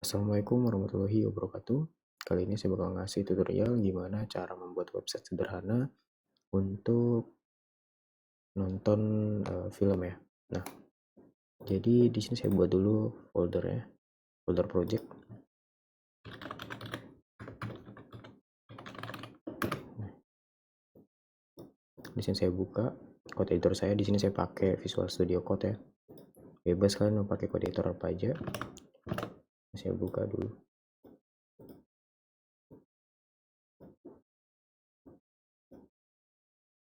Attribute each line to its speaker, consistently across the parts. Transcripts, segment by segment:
Speaker 1: Assalamualaikum warahmatullahi wabarakatuh. Kali ini saya bakal ngasih tutorial gimana cara membuat website sederhana untuk nonton film ya. Nah, jadi di sini saya buat dulu foldernya, folder project. Di sini saya buka code editor saya. Di sini saya pakai Visual Studio Code ya. Bebas kalian mau pakai code editor apa aja. Saya buka dulu.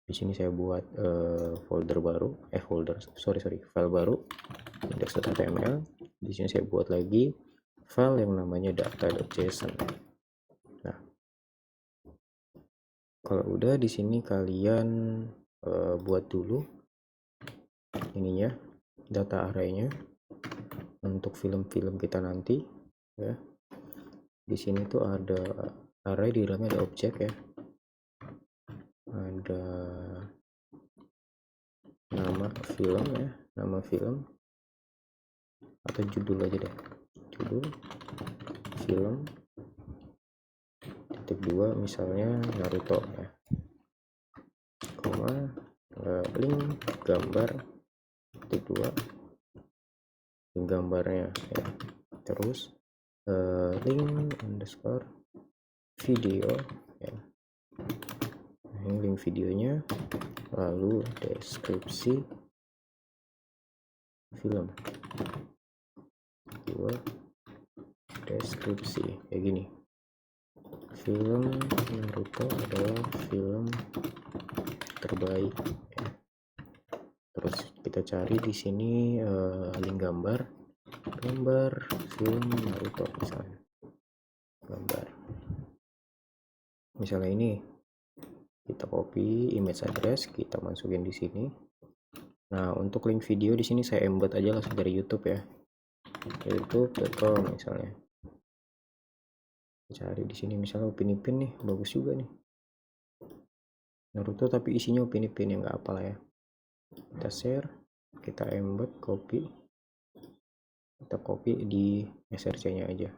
Speaker 1: Di sini saya buat folder baru, file baru, index.html. Di sini saya buat lagi file yang namanya data.json. Nah, kalau udah di sini kalian buat dulu ininya, data arraynya untuk film-film kita nanti ya. Di sini tuh ada array, di dalamnya ada objek ya, ada nama film ya, nama film atau judul aja deh, judul film titik 2 misalnya Naruto ya, koma link gambar titik 2 link gambarnya ya, terus link underscore video ya, ini link videonya, lalu deskripsi film, dua deskripsi kayak gini. Film Naruto adalah film terbaik ya. Terus kita cari di sini link gambar film Naruto, misalnya gambar, misalnya ini. Kita copy image address, kita masukin di sini. Nah, untuk link video di sini saya embed aja langsung dari YouTube ya, youtube.com misalnya. Cari di sini misalnya Upin Ipin nih, bagus juga nih Naruto tapi isinya Upin Ipin, yang nggak apalah ya. Kita share, kita embed, copy, kita copy di src nya aja.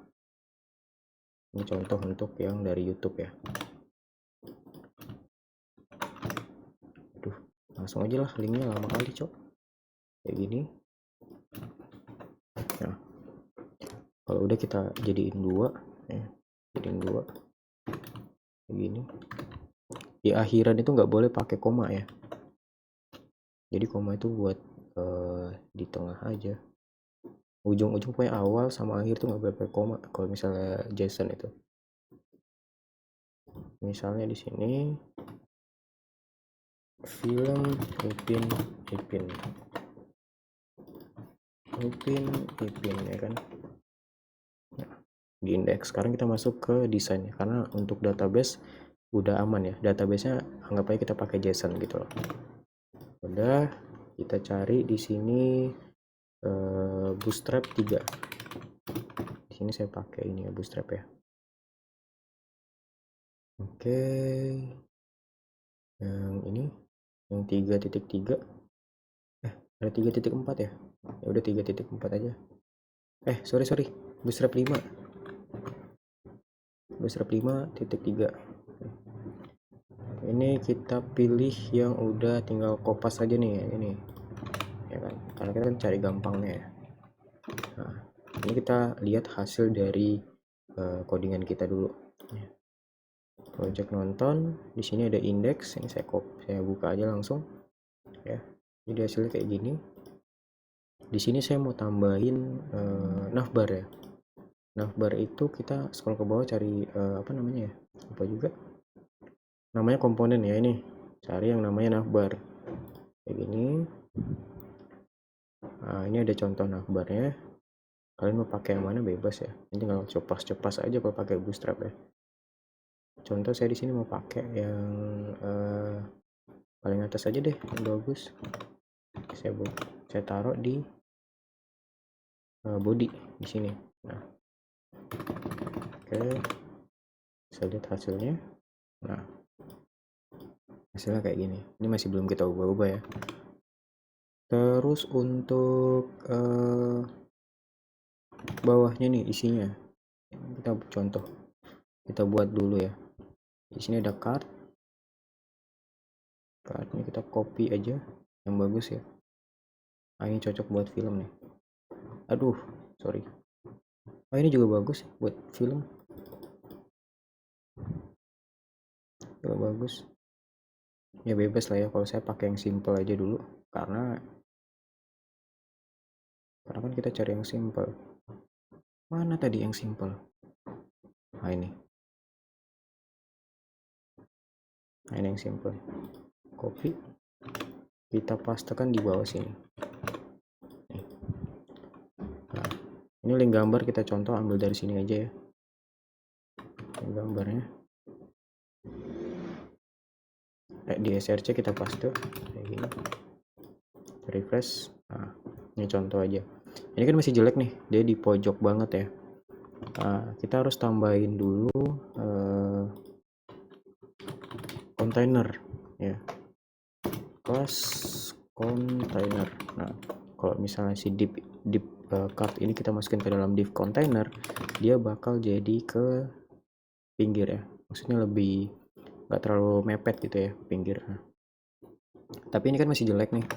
Speaker 1: Ini contoh untuk yang dari YouTube ya. Aduh, langsung aja lah, linknya lama kali cok, kayak gini. Nah, kalau udah kita jadiin dua ya, jadiin dua kayak gini. Di akhiran itu nggak boleh pakai koma ya, jadi koma itu buat di tengah aja, ujung-ujung pokoknya awal sama akhir tuh nggak boleh pakai koma kalau misalnya JSON itu. Misalnya di sini film Upin Ipin ya kan. Nah, di indeks. Sekarang kita masuk ke desain karena untuk database udah aman ya, databasenya anggap aja kita pakai JSON gitu loh. Udah, kita cari di sini Bootstrap 3. Di sini saya pakai ini ya, Bootstrap ya. Oke, yang ini yang 3.3 ada 3.4 ya, ya udah 3.4 aja. Sorry Bootstrap 5, Bootstrap 5.3. Ini kita pilih yang udah tinggal kopas aja nih ini ya kan, karena kita kan cari gampangnya ya. Nah, ini kita lihat hasil dari codingan kita dulu ya. Project nonton, di sini ada indeks, ini saya buka aja langsung ya. Jadi hasilnya kayak gini. Di sini saya mau tambahin navbar ya. Navbar itu kita scroll ke bawah cari apa namanya ya, lupa juga namanya, komponen ya. Ini cari yang namanya navbar kayak gini. Nah, ini ada contoh navbarnya. Kalian mau pakai yang mana bebas ya, ini tinggal copas aja kalau pakai Bootstrap ya. Contoh saya di sini mau pakai yang paling atas aja deh, yang bagus. Saya taruh di body di sini. Nah, oke, saya lihat hasilnya. Nah, hasilnya kayak gini. Ini masih belum kita ubah-ubah ya. Terus untuk bawahnya nih isinya, Kita contoh, kita buat dulu ya. Di sini ada card ini kita copy aja yang bagus ya. Ini cocok buat film nih. Aduh, sorry. Ini juga bagus buat film. Juga bagus. Ya bebas lah ya, kalau saya pakai yang simple aja dulu karena kan kita cari yang simple. Mana tadi yang simple? Ini. Ini yang simple. Copy. Kita pastekan di bawah sini. Nah, ini link gambar kita contoh ambil dari sini aja ya. Link gambarnya. Di SRC kita paste kayak gini. Refresh. Nah, ini contoh aja. Ini kan masih jelek nih, dia di pojok banget ya. Nah, kita harus tambahin dulu container ya, kelas container. Nah, kalau misalnya si div card ini kita masukin ke dalam div container, dia bakal jadi ke pinggir ya, maksudnya lebih nggak terlalu mepet gitu ya pinggir. Nah, tapi ini kan masih jelek nih.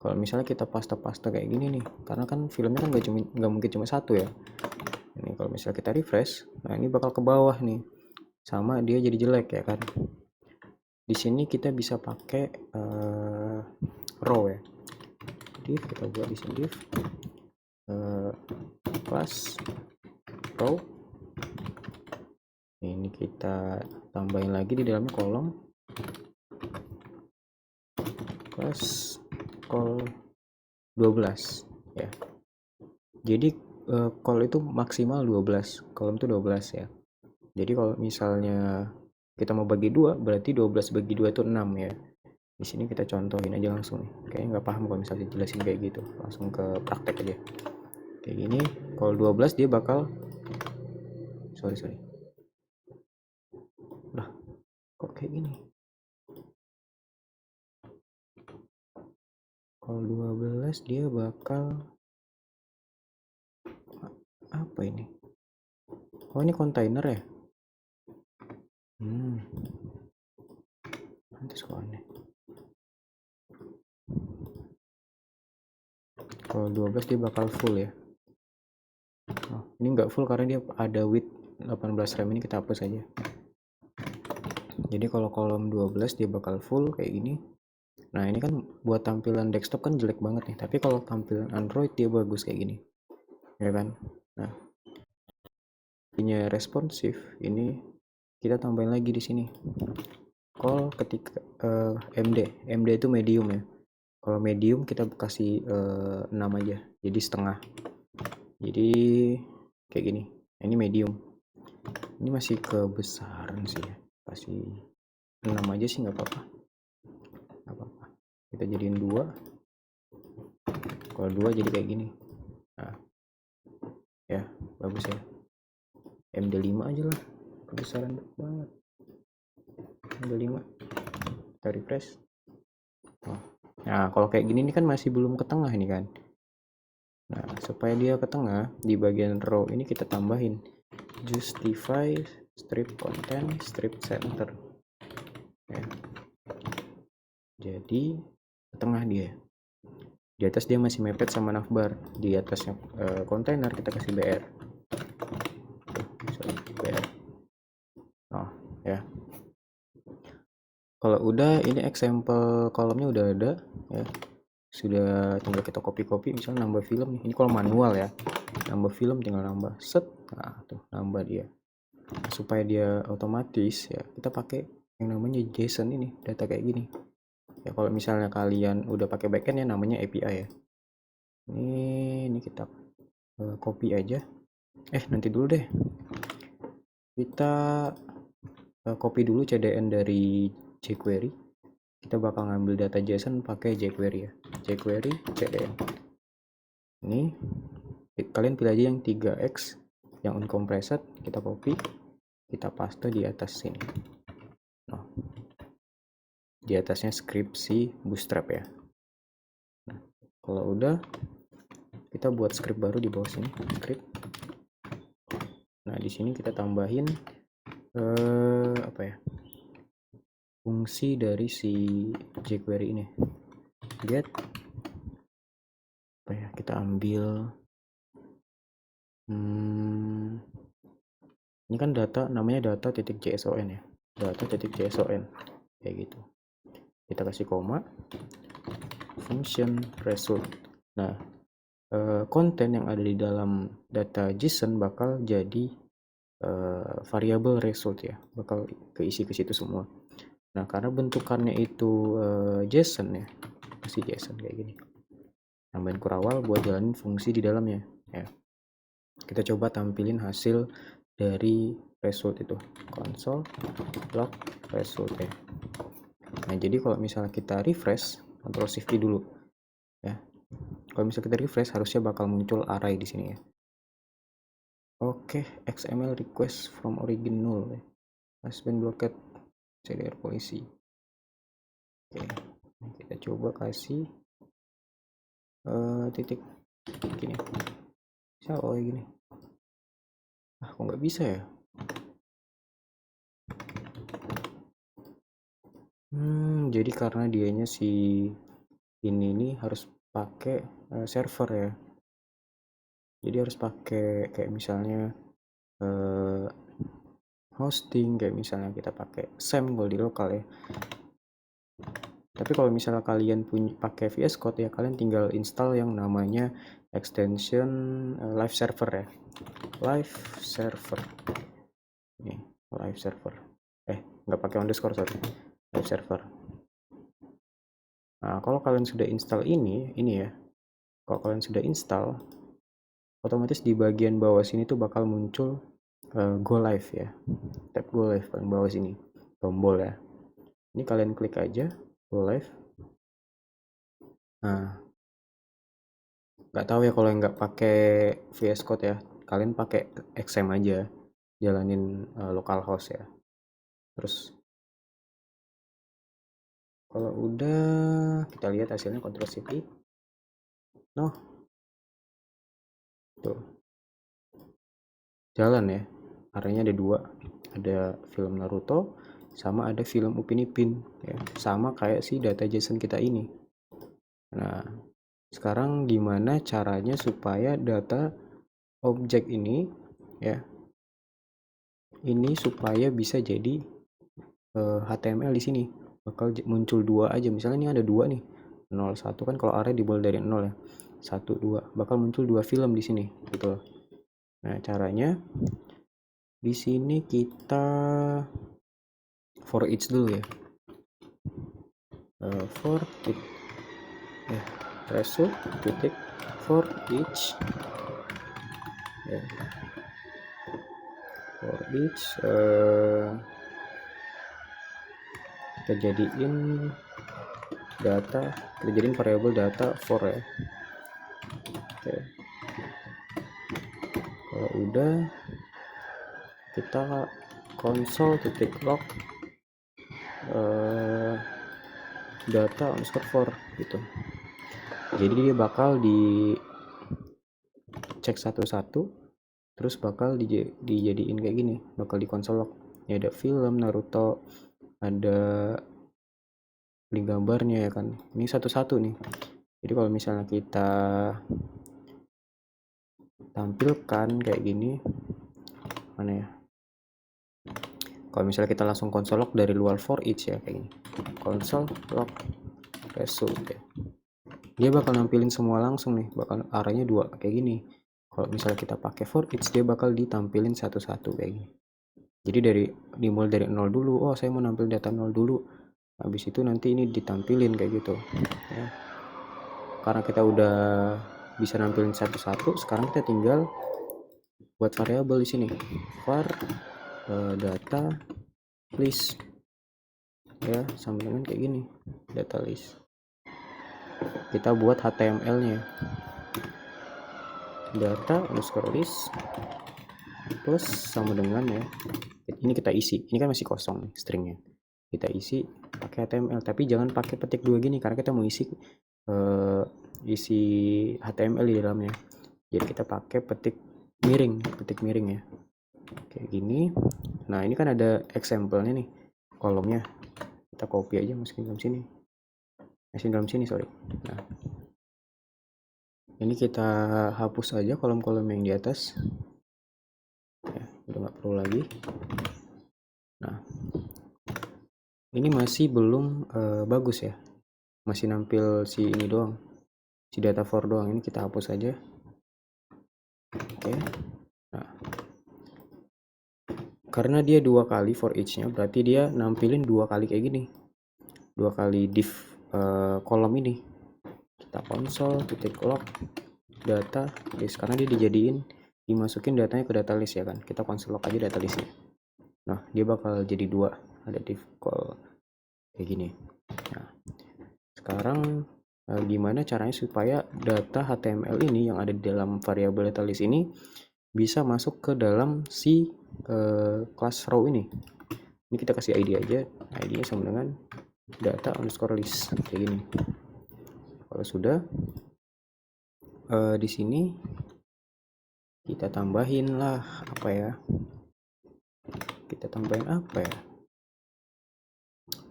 Speaker 1: Kalau misalnya kita paste kayak gini nih, karena kan filmnya kan nggak mungkin cuma satu ya. Ini kalau misalnya kita refresh, nah ini bakal ke bawah nih, sama dia jadi jelek ya kan. Di sini kita bisa pakai row ya. Div kita buat di sini div class row. Ini kita tambahin lagi di dalamnya kolom class call 12 ya. Jadi call itu maksimal 12, kolom itu 12 ya. Jadi kalau misalnya kita mau bagi 2, berarti 12 bagi 2 itu 6 ya. Di sini kita contohin aja langsung nih. Kayaknya nggak paham kalau misalnya jelasin kayak gitu. Langsung ke praktek aja. Kayak gini, kalau 12 dia bakal sorry. Lah, kok kayak gini? Kalau 12 dia bakal apa ini? Oh, ini kontainer ya? Nanti kok aneh. Kalau 12 dia bakal full ya. Oh, ini nggak full karena dia ada width 18 rem, ini kita hapus aja. Jadi kalau kolom 12 dia bakal full kayak gini. Nah, ini kan buat tampilan desktop kan jelek banget nih, tapi kalau tampilan Android dia bagus kayak gini. Ya kan? Nah, punya responsif ini kita tambahin lagi di sini. Call ketika MD itu medium ya. Kalau medium kita kasih 6 aja, jadi setengah. Jadi kayak gini. Ini medium. Ini masih kebesaran sih ya. Kasih 6 aja sih nggak apa-apa. Kita jadiin 2. Kalau 2 jadi kayak gini. Nah, ya bagus ya. MD5 aja lah, kebesaran banget. MD5. Kita refresh. Nah, kalau kayak gini ini kan masih belum ke tengah nih kan. Nah, supaya dia ke tengah, di bagian row ini kita tambahin justify strip content strip center ya. Jadi ke tengah dia. Di atas dia masih mepet sama navbar. Di atasnya kontainer kita kasih BR. BR. Oh ya. Kalau udah, ini example kolomnya udah ada ya. Sudah tinggal kita copy misalnya nambah film nih. Ini kalau manual ya. Nambah film tinggal nambah set. Nah, tuh nambah dia. Supaya dia otomatis ya, kita pakai yang namanya JSON ini, data kayak gini. Ya kalau misalnya kalian udah pakai backend ya namanya API ya. Ini kita copy aja. Nanti dulu deh. Kita copy dulu CDN dari jQuery. Kita bakal ngambil data JSON pakai jQuery ya. jQuery CDN. Ini kalian pilih aja yang 3x yang uncompressed, kita copy, kita paste di atas sini. Nah, di atasnya script si Bootstrap ya. Nah, kalau udah kita buat script baru di bawah sini, script. Nah, di sini kita tambahin apa ya, fungsi dari si jQuery ini, get apa ya, kita ambil ini kan data, namanya data.json ya, data.json kayak gitu. Kita kasih koma, function result. Nah, konten yang ada di dalam data JSON bakal jadi variabel result ya, bakal keisi ke situ semua. Nah, karena bentukannya itu JSON ya, masih JSON kayak gini. Tambahin kurawal buat jalanin fungsi di dalamnya ya. Kita coba tampilin hasil dari result itu, console log result ya. Nah, jadi kalau misalnya kita refresh, Ctrl Shift dulu ya. Kalau misalnya kita refresh, harusnya bakal muncul array di sini ya. Oke, XML request from origin null ya. Has been blocked CDR polisi. Oke, kita coba kasih titik gini. Bisa gini. Kok nggak bisa ya? Jadi karena dianya si ini nih harus pakai server ya. Jadi harus pakai kayak misalnya hosting, kayak misalnya kita pakai SAM kalau di lokal ya. Tapi kalau misalnya kalian punya pakai VS Code ya, kalian tinggal install yang namanya extension live server ya. Live server. Ini live server. Nggak pakai underscore, sorry. Live server. Nah, kalau kalian sudah install ini ya. Kalau kalian sudah install, otomatis di bagian bawah sini tuh bakal muncul go live ya. Tab go live paling bawah sini. Tombol ya. Ini kalian klik aja go live. Nah, nggak tahu ya kalau yang nggak pakai VS Code ya, kalian pakai XM aja, jalanin localhost ya. Terus kalau udah, kita lihat hasilnya, Ctrl Shift I. Tuh jalan ya, arahnya ada dua, ada film Naruto sama ada film Upin Ipin ya, sama kayak si data JSON kita ini. Nah, sekarang gimana caranya supaya data objek ini ya, ini supaya bisa jadi HTML di sini bakal muncul dua aja. Misalnya ini ada dua nih, 01 kan kalau array dimulai dari 0 ya, 1 2 bakal muncul dua film di sini gitu. Nah, caranya di sini kita for each dulu ya. For result titik for each ya. For each kita jadiin data, kita jadiin variabel data for ya. Oke. Kalau udah, kita console titik log data underscore for gitu. Jadi dia bakal dicek satu-satu, terus bakal dijadiin kayak gini, bakal di console log. Ini ada film Naruto, ada link gambarnya ya kan. Ini satu-satu nih. Jadi kalau misalnya kita tampilkan kayak gini, mana ya? Kalau misalnya kita langsung console log dari luar for each ya kayak gini, console log result ya, dia bakal nampilin semua langsung nih, bakal arahnya dua kayak gini. Kalau misalnya kita pakai for each, dia bakal ditampilin satu-satu kayak gini. Jadi dimulai dari 0 dulu. Oh, saya mau nampil data 0 dulu, habis itu nanti ini ditampilin kayak gitu ya. Karena kita udah bisa nampilin satu-satu, sekarang kita tinggal buat variabel di sini, var data list ya, sama dengan kayak gini, data list. Kita buat HTML-nya, data underscore list plus sama dengan ya, ini kita isi, ini kan masih kosong nih stringnya, kita isi pakai HTML, tapi jangan pakai petik dua gini karena kita mau isi HTML di dalamnya. Jadi kita pakai petik miring ya. kayak gini. Nah ini kan ada example-nya nih, kolomnya. Kita copy aja, masukin dalam sini, sorry. Nah ini kita hapus aja kolom-kolom yang di atas ya, udah nggak perlu lagi. Nah ini masih belum bagus ya, masih nampil si ini doang, si data for doang. Ini kita hapus aja. Oke. Nah karena dia 2 kali for each-nya, berarti dia nampilin 2 kali kayak gini, 2 kali div kolom ini. Kita console titik log data list, karena dia dimasukin datanya ke data list ya kan. Kita console log aja data listnya. Nah dia bakal jadi 2, ada div call kayak gini. Nah sekarang gimana caranya supaya data HTML ini yang ada di dalam variabel data list ini bisa masuk ke dalam si class row ini. Ini kita kasih ID aja, ID-nya sama dengan data underscore list kayak gini. Kalau sudah di sini kita tambahin lah apa ya? Kita tambahin apa ya?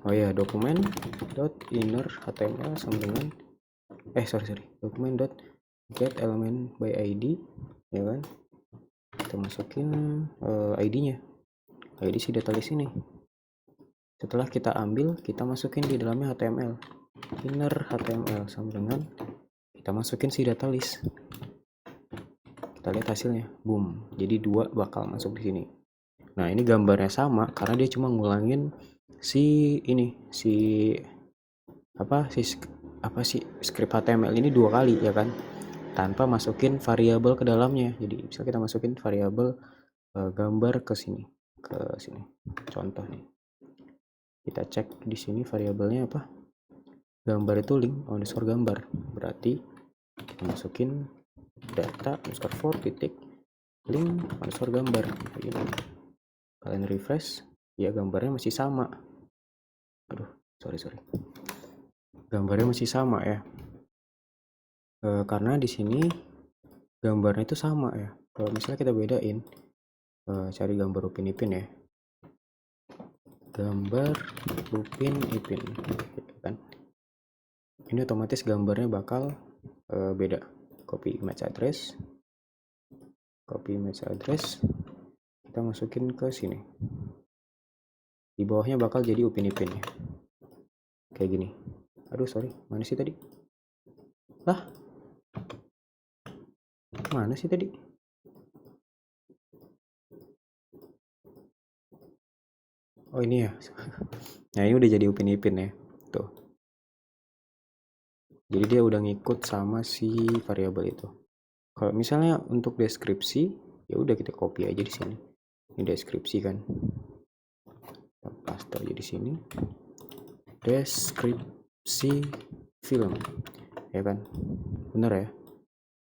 Speaker 1: Oh ya, dokumen dot inner HTML sama dengan dokumen dot get element by ID ya kan. Kita masukin ID-nya, ID si data list ini. Setelah kita ambil, kita masukin di dalamnya HTML, inner HTML sama dengan kita masukin si data list. Kita lihat hasilnya, boom, jadi 2 bakal masuk di sini. Nah ini gambarnya sama karena dia cuma ngulangin si script HTML ini 2 kali ya kan, tanpa masukin variabel ke dalamnya. Jadi bisa kita masukin variabel gambar ke sini, contoh nih. Kita cek di sini variabelnya apa, gambar itu link underscore gambar, berarti kita masukin data underscore for titik link underscore gambar kayak gini. Kalian refresh ya, gambarnya masih sama. Aduh, sorry, gambarnya masih sama ya, karena di sini gambarnya itu sama ya. Kalau misalnya kita bedain, cari gambar Upin Ipin ya, gambar Upin Ipin gitu kan, ini otomatis gambarnya bakal beda. Copy image address, kita masukin ke sini, di bawahnya bakal jadi Upin Ipin ya, kayak gini. Aduh sorry, mana sih tadi? Mana sih tadi? Oh ini ya. Nah ini udah jadi Upin Ipin ya, tuh. Jadi dia udah ngikut sama si variabel itu. Kalau misalnya untuk deskripsi, ya udah kita copy aja di sini. Ini deskripsi kan, kita paste aja di sini. Deskripsi film, ya kan? Bener ya?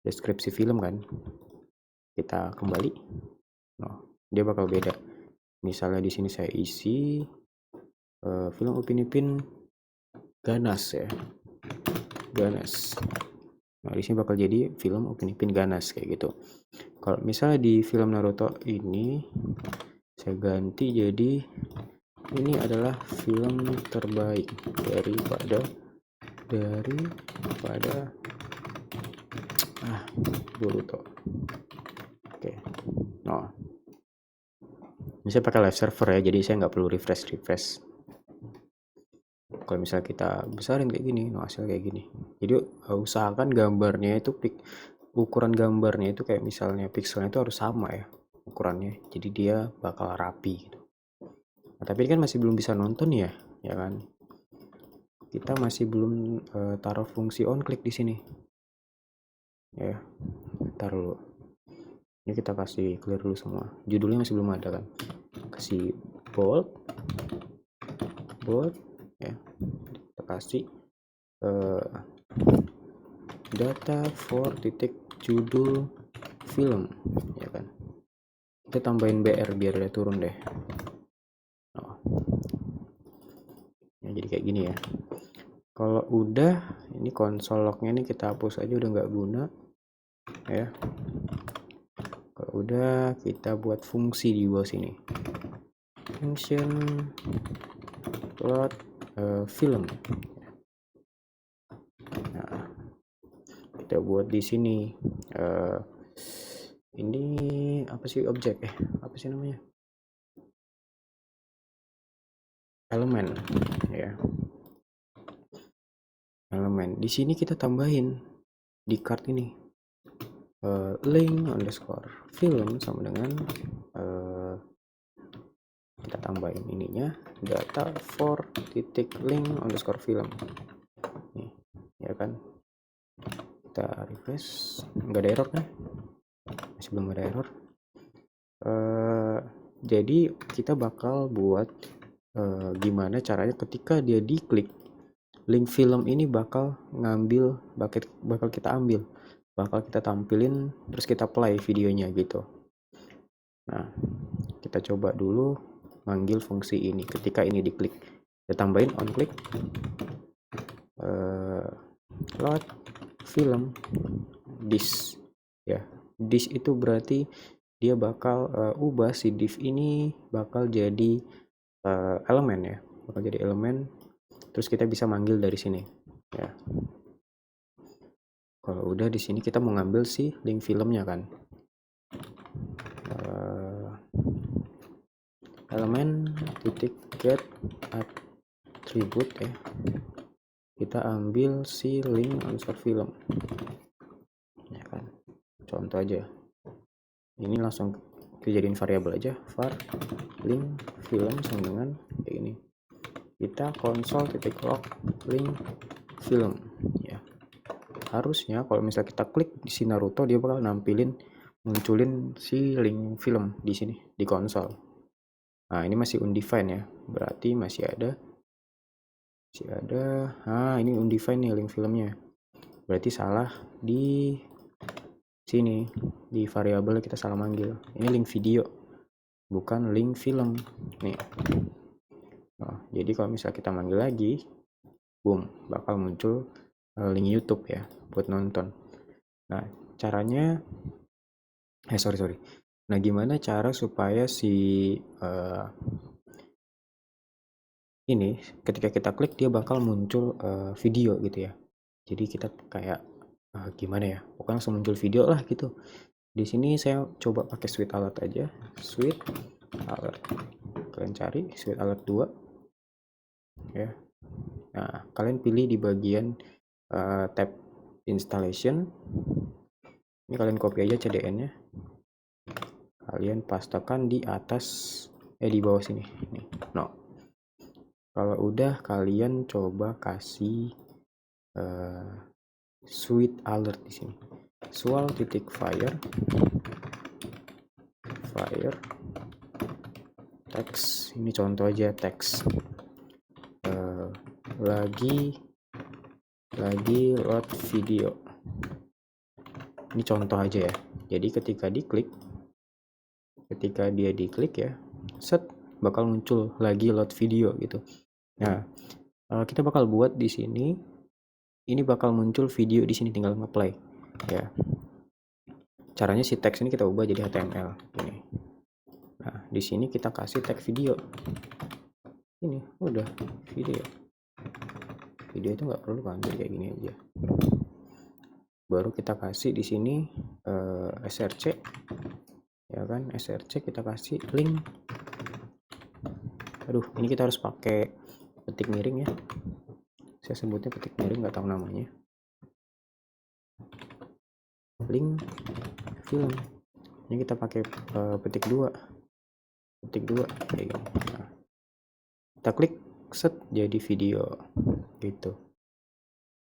Speaker 1: Deskripsi film kan? Kita kembali. No, dia bakal beda. Misalnya di sini saya isi film Upin Ipin ganas ya, ganas. Nah di sini bakal jadi film Upin Ipin ganas kayak gitu. Kalau misalnya di film Naruto ini saya ganti jadi ini adalah film terbaik daripada Boruto. Oke. No. Ini saya pakai live server ya, jadi saya nggak perlu refresh. Kalau misalnya kita besarin kayak gini, no, hasil kayak gini. Jadi usahakan gambarnya itu ukuran gambarnya itu kayak misalnya pixelnya itu harus sama ya ukurannya, jadi dia bakal rapi gitu. Nah, tapi kan masih belum bisa nonton ya kan? Kita masih belum taruh fungsi on click di sini. Ya, taruh dulu. Ini kita kasih clear dulu semua. Judulnya masih belum ada kan? Kasih bold ya. Kita kasih data for titik judul film ya kan. Kita tambahin BR biar dia turun deh. Ya, jadi kayak gini ya. Kalau udah, ini console lognya nih kita hapus aja, udah nggak guna ya. Kalau udah, kita buat fungsi di bawah sini, function plot film. Nah, kita buat di sini ini apa sih, objek apa sih namanya, elemen ya, elemen. Di sini kita tambahin di card ini link underscore film sama dengan kita tambahin ininya data for titik link underscore film nih, ya kan. Kita refresh, nggak ada error kan, masih belum ada error. Jadi kita bakal buat gimana caranya ketika dia diklik, link film ini bakal ngambil, bakal kita ambil, bakal kita tampilin, terus kita play videonya gitu. Nah, kita coba dulu manggil fungsi ini ketika ini diklik. Kita tambahin on click load film disk ya. Disk itu berarti dia bakal ubah si div ini bakal jadi elemen ya, bakal jadi elemen. Terus kita bisa manggil dari sini ya. Kalau udah di sini kita mau ngambil si link filmnya kan, elemen titik get attribute ya, kita ambil si link underscore film ya kan. Contoh aja, ini langsung dijadiin variabel aja, var link film sama dengan kayak ini, kita console titik log link film ya. Harusnya kalau misalnya kita klik di si Naruto, dia bakal munculin si link film di sini di konsol. Nah, ini masih undefined ya, berarti masih ada. Nah, ini undefined nih link filmnya, berarti salah di sini, di variabel kita salah manggil. Ini link video bukan link film nih. Nah, jadi kalau misalnya kita manggil lagi, boom, bakal muncul link YouTube ya buat nonton. Nah, caranya sorry. Nah, gimana cara supaya si ini ketika kita klik dia bakal muncul video gitu ya. Jadi kita kayak gimana ya? Pokoknya langsung muncul video lah gitu. Di sini saya coba pakai Sweet Alert aja. Sweet Alert. Kalian cari Sweet Alert 2 ya. Nah, kalian pilih di bagian tab installation. Ini kalian copy aja CDN-nya. Kalian pastekan di atas di bawah sini. Nih, no. Kalau udah kalian coba kasih Sweet Alert di sini. Swal titik fire text. Ini contoh aja teks. Lagi load video. Ini contoh aja ya. Jadi ketika dia diklik ya, set bakal muncul lagi load video gitu. Nah, kita bakal buat di sini. Ini bakal muncul video di sini, tinggal ngeplay ya. Caranya si teks ini kita ubah jadi HTML ini. Nah, di sini kita kasih tag video. Ini udah video. Video itu nggak perlu kan, jadi kayak gini aja. Baru kita kasih di sini src ya kan, src kita kasih link. Aduh, ini kita harus pakai petik miring ya. Saya sebutnya petik miring, nggak tahu namanya. Link film. Ini kita pakai petik 2 kayak gini. Nah, kita klik set jadi video gitu.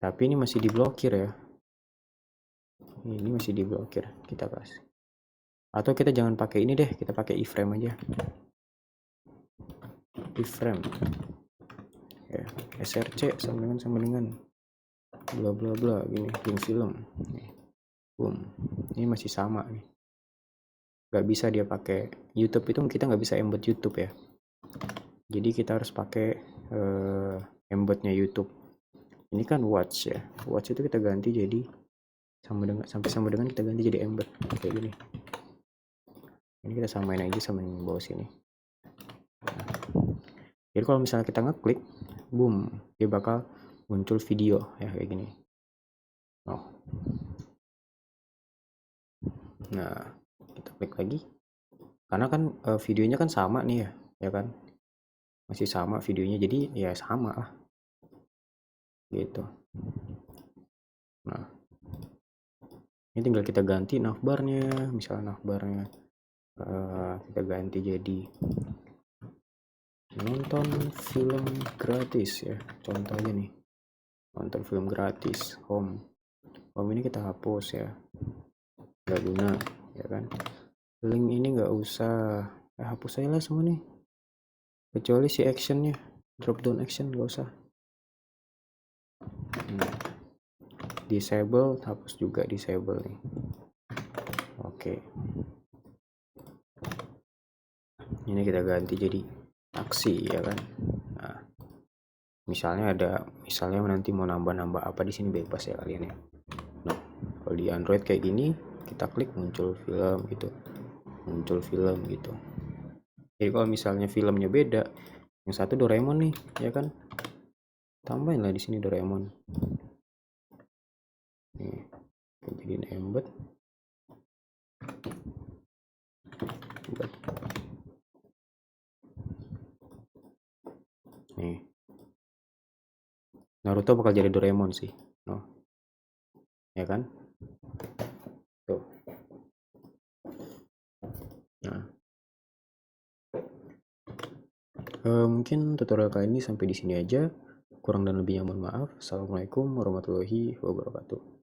Speaker 1: Tapi ini masih diblokir ya. Ini masih diblokir, kita kasih. Atau kita jangan pakai ini deh, kita pakai iframe aja. Iframe ya, src sama dengan bla bla bla gini, link film nih. Boom, ini masih sama nih. Gak bisa dia pakai YouTube, itu kita nggak bisa embed YouTube ya. Jadi kita harus pakai embednya YouTube. Ini kan watch ya, watch itu kita ganti jadi sampai sama dengan kita ganti jadi embed kayak gini. Ini kita samain aja sama yang bawah sini. Jadi kalau misalnya kita ngeklik, boom, dia bakal muncul video ya kayak gini. Oh. Nah, kita klik lagi. Karena kan videonya kan sama nih ya kan? Masih sama videonya, jadi ya sama lah. Gitu. Nah, ini tinggal kita ganti navbarnya, misalnya navbarnya kita ganti jadi nonton film gratis ya, contohnya nih, nonton film gratis, home ini kita hapus ya, nggak guna ya kan. Link ini nggak usah, hapus aja lah semua nih, kecuali si actionnya, drop down action nggak usah. Disable, hapus juga disable nih. Oke, ini kita ganti jadi aksi ya kan. Nah, misalnya nanti mau nambah apa di sini bebas ya kalian ya. Nah, kalau di Android kayak gini, kita klik muncul film gitu, Jadi kalau misalnya filmnya beda, yang satu Doraemon nih ya kan, tambahin lah di sini Doraemon. Nih, jadiin embed. Nih, Naruto bakal jadi Doraemon sih, ya kan? Tuh. Nah, mungkin tutorial kali ini sampai di sini aja. Kurang dan lebihnya mohon maaf. Assalamualaikum warahmatullahi wabarakatuh.